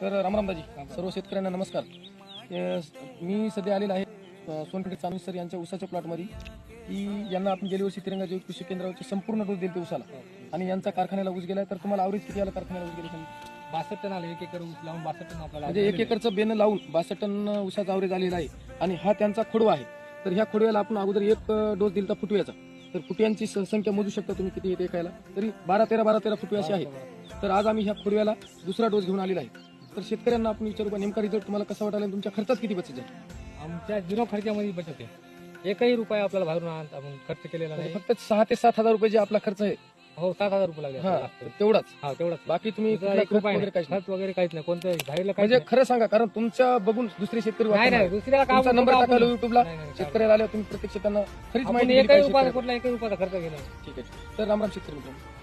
तर रामरामदाजी सर्व शेतकऱ्यांना नमस्कार. मी सध्या आलेला आहे सोनपेठ चांदणी सर यांच्या ऊसाच्या प्लॉटमध्ये की यांना आपण गेल्या वर्षी तिरंगा जैविक कृषी केंद्रावरचे संपूर्ण डोस दिले ऊसाला आणि यांचा कारखान्याला ऊस गेला. तर तुम्हाला आवरेज किती आला कारखान्याला ऊस गेले? 62 टन आले. 1 एकर ऊस लावून 62 टन आपल्याला म्हणजे 1 एकरचं बेन लावून 62 टन ऊसाचा आवरेज आलेला आहे. आणि हा त्यांचा खोडवा आहे. तर ह्या खोडव्याला आपण अगोदर एक डोस दिला फुटव्याचा. तर फुटव्यांची संख्या मोजू शकता तुम्ही किती येते एकायला. तरी 12-13 फुटवे असे आहेत. तर आज आम्ही ह्या खोडव्याला दुसरा डोस घेऊन आलेला आहे. तर शेतकऱ्यांना आपण विचारू का नेमका रिझल्ट तुम्हाला कसा वाटायला, तुमच्या खर्चात किती बचत झाली? आमच्या 0 खर्चामध्ये बचत आहे. एकही रुपया आपल्याला बाहेरून आपण खर्च केलेला नाही. फक्त 6 ते 7 हजार रुपये जे आपला खर्च आहे. हो, 7,000 रुपये लागले हा, आपल्याला. तेवढाच. हा, तेवढाच. बाकी तुम्ही दुसरा कुठला एक खत रुपया वगैरे नाही. काहीच नाही. खत वगैरे काहीच नाही. कोणतं बाहेरला काहीच म्हणजे खरं सांगा, कारण तुमच्या बघून दुसरे शेतकरी नाही. वापरणार. नाही, दुसऱ्याला काम तुमचा नंबर टाकायला युट्यूबला नाही, नाही, शेतकऱ्याला आल्यावर तुम्ही प्रत्यक्ष त्यांना खरीच आपण माहिती दिली एकही पाहिजे रुपया शेतकऱ्याला. कुठला एकही रुपयाचा खर्च केला नाही. ठीक आहे. तर रामराम शेतकरी मित्रांनो.